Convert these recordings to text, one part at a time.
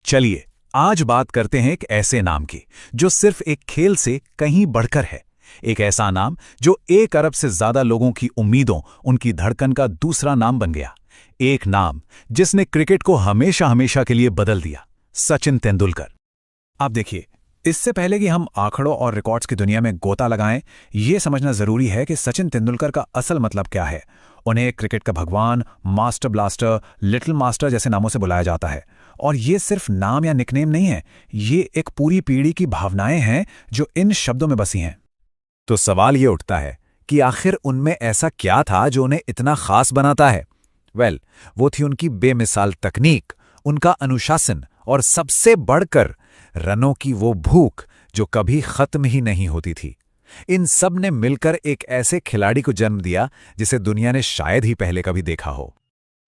चलिए आज बात करते हैं एक ऐसे नाम की जो सिर्फ एक खेल से कहीं बढ़कर है। एक ऐसा नाम जो 1 अरब से ज्यादा लोगों की उम्मीदों, उनकी धड़कन का दूसरा नाम बन गया। एक नाम जिसने क्रिकेट को हमेशा हमेशा के लिए बदल दिया, सचिन तेंदुलकर। आप देखिए, इससे पहले कि हम आंकड़ों और रिकॉर्ड्स की दुनिया में गोता लगाएं, यह समझना जरूरी है कि सचिन तेंदुलकर का असल मतलब क्या है। उन्हें क्रिकेट का भगवान, मास्टर ब्लास्टर, लिटिल मास्टर जैसे नामों से बुलाया जाता है। और ये सिर्फ नाम या निकनेम नहीं है, ये एक पूरी पीढ़ी की भावनाएं हैं जो इन शब्दों में बसी हैं। तो सवाल ये उठता है कि आखिर उनमें ऐसा क्या था जो उन्हें इतना खास बनाता है। वो थी उनकी बेमिसाल तकनीक, उनका अनुशासन और सबसे बढ़कर रनों की वो भूख जो कभी खत्म ही नहीं होती थी। इन सब ने मिलकर एक ऐसे खिलाड़ी को जन्म दिया जिसे दुनिया ने शायद ही पहले कभी देखा हो।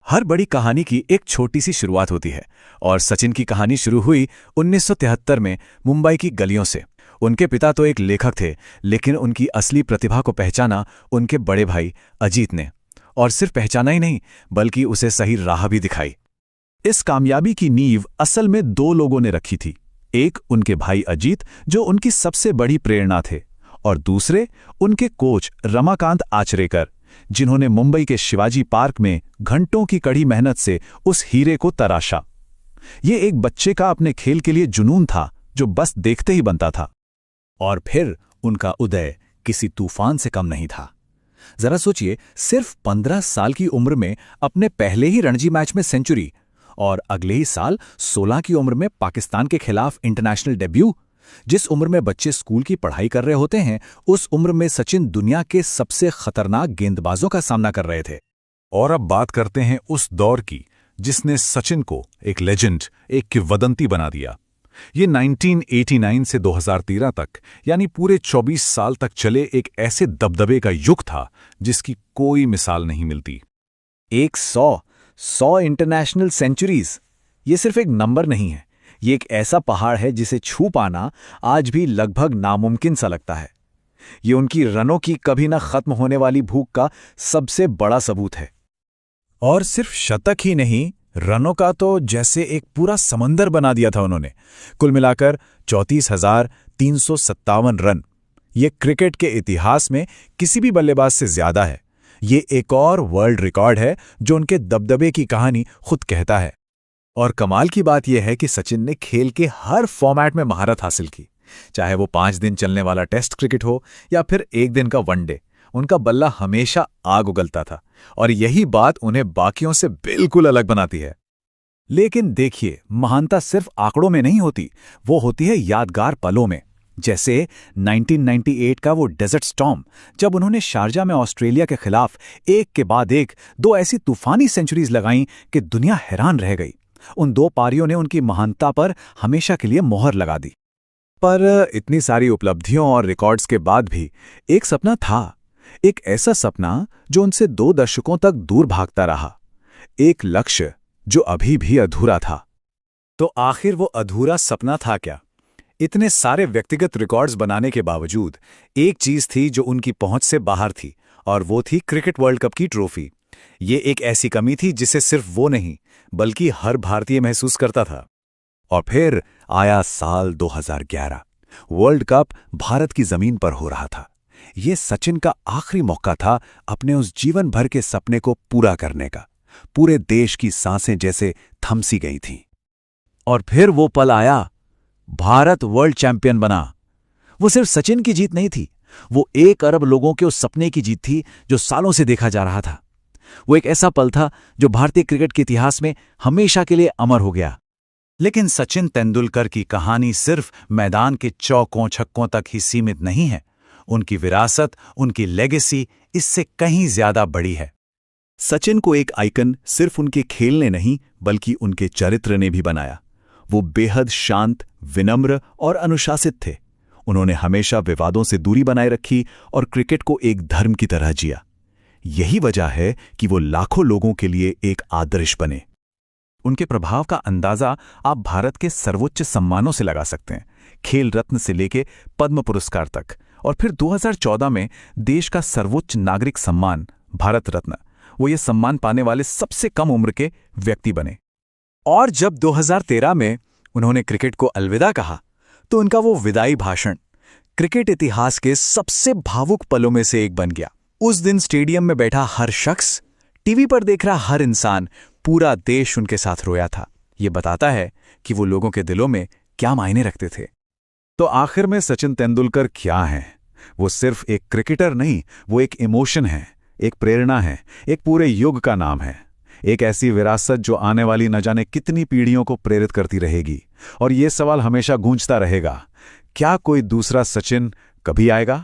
हर बड़ी कहानी की एक छोटी सी शुरुआत होती है और सचिन की कहानी शुरू हुई 1973 में मुंबई की गलियों से। उनके पिता तो एक लेखक थे, लेकिन उनकी असली प्रतिभा को पहचाना उनके बड़े भाई अजीत ने। और सिर्फ पहचाना ही नहीं, बल्कि उसे सही राह भी दिखाई। इस कामयाबी की नींव असल में 2 लोगों ने रखी थी। एक उनके भाई अजीत, जो उनकी सबसे बड़ी प्रेरणा थे, और दूसरे उनके कोच रमाकांत आचरेकर, जिन्होंने मुंबई के शिवाजी पार्क में घंटों की कड़ी मेहनत से उस हीरे को तराशा। ये एक बच्चे का अपने खेल के लिए जुनून था जो बस देखते ही बनता था। और फिर उनका उदय किसी तूफान से कम नहीं था। जरा सोचिए, सिर्फ 15 साल की उम्र में अपने पहले ही रणजी मैच में सेंचुरी, और अगले ही साल 16 की उम्र में पाकिस्तान के खिलाफ इंटरनेशनल डेब्यू। जिस उम्र में बच्चे स्कूल की पढ़ाई कर रहे होते हैं, उस उम्र में सचिन दुनिया के सबसे खतरनाक गेंदबाजों का सामना कर रहे थे। और अब बात करते हैं उस दौर की जिसने सचिन को एक लेजेंड, एक किंवदंती बना दिया। ये 1989 से 2013 तक, यानी पूरे 24 साल तक चले एक ऐसे दबदबे का युग था जिसकी कोई मिसाल नहीं मिलती। 100 इंटरनेशनल सेंचुरीज, ये सिर्फ एक नंबर नहीं है, ये एक ऐसा पहाड़ है जिसे छू पाना आज भी लगभग नामुमकिन सा लगता है। ये उनकी रनों की कभी ना खत्म होने वाली भूख का सबसे बड़ा सबूत है। और सिर्फ शतक ही नहीं, रनों का तो जैसे एक पूरा समंदर बना दिया था उन्होंने। कुल मिलाकर 34,357 रन। ये क्रिकेट के इतिहास में किसी भी बल्लेबाज से ज्यादा है। ये एक और वर्ल्ड रिकॉर्ड है जो उनके दबदबे की कहानी खुद कहता है। और कमाल की बात यह है कि सचिन ने खेल के हर फॉर्मेट में महारत हासिल की। चाहे वो 5 दिन चलने वाला टेस्ट क्रिकेट हो या फिर 1 दिन का वनडे, उनका बल्ला हमेशा आग उगलता था। और यही बात उन्हें बाकियों से बिल्कुल अलग बनाती है। लेकिन देखिए, महानता सिर्फ आंकड़ों में नहीं होती, वो होती है यादगार पलों में। जैसे 1998 का वो डेजर्ट स्टॉर्म, जब उन्होंने शारजा में ऑस्ट्रेलिया के खिलाफ एक के बाद एक 2 ऐसी तूफानी सेंचुरीज लगाईं कि दुनिया हैरान रह गई। उन 2 पारियों ने उनकी महानता पर हमेशा के लिए मोहर लगा दी। पर इतनी सारी उपलब्धियों और रिकॉर्ड्स के बाद भी एक सपना था। एक ऐसा सपना जो उनसे 2 दशकों तक दूर भागता रहा। एक लक्ष्य जो अभी भी अधूरा था। तो आखिर वो अधूरा सपना था क्या? इतने सारे व्यक्तिगत रिकॉर्ड्स बनाने के बावजूद एक चीज थी जो उनकी पहुंच से बाहर थी, और वो थी क्रिकेट वर्ल्ड कप की ट्रॉफी। ये एक ऐसी कमी थी जिसे सिर्फ वो नहीं, बल्कि हर भारतीय महसूस करता था। और फिर आया साल 2011। वर्ल्ड कप भारत की जमीन पर हो रहा था। ये सचिन का आखिरी मौका था अपने उस जीवन भर के सपने को पूरा करने का। पूरे देश की सांसें जैसे थम सी गई थीं। और फिर वो पल आया, भारत वर्ल्ड चैंपियन बना। वो सिर्फ सचिन की जीत नहीं थी, वो 1 अरब लोगों के उस सपने की जीत थी जो सालों से देखा जा रहा था। वो एक ऐसा पल था जो भारतीय क्रिकेट के इतिहास में हमेशा के लिए अमर हो गया। लेकिन सचिन तेंदुलकर की कहानी सिर्फ मैदान के चौकों छक्कों तक ही सीमित नहीं है। उनकी विरासत, उनकी लेगेसी इससे कहीं ज्यादा बड़ी है। सचिन को एक आइकन सिर्फ उनके खेल ने नहीं, बल्कि उनके चरित्र ने भी बनाया। वो बेहद शांत, विनम्र और अनुशासित थे। उन्होंने हमेशा विवादों से दूरी बनाए रखी और क्रिकेट को एक धर्म की तरह जिया। यही वजह है कि वो लाखों लोगों के लिए एक आदर्श बने। उनके प्रभाव का अंदाजा आप भारत के सर्वोच्च सम्मानों से लगा सकते हैं, खेल रत्न से लेके पद्म पुरस्कार तक। और फिर 2014 में देश का सर्वोच्च नागरिक सम्मान भारत रत्न, वो ये सम्मान पाने वाले सबसे कम उम्र के व्यक्ति बने। और जब 2013 में उन्होंने क्रिकेट को अलविदा कहा तो उनका वो विदाई भाषण क्रिकेट इतिहास के सबसे भावुक पलों में से एक बन गया। उस दिन स्टेडियम में बैठा हर शख्स, टीवी पर देख रहा हर इंसान, पूरा देश उनके साथ रोया था। ये बताता है कि वो लोगों के दिलों में क्या मायने रखते थे। तो आखिर में सचिन तेंदुलकर क्या हैं? वो सिर्फ एक क्रिकेटर नहीं, वो एक इमोशन है, एक प्रेरणा है, एक पूरे युग का नाम है, एक ऐसी विरासत जो आने वाली न जाने कितनी पीढ़ियों को प्रेरित करती रहेगी। और ये सवाल हमेशा गूंजता रहेगा, क्या कोई दूसरा सचिन कभी आएगा?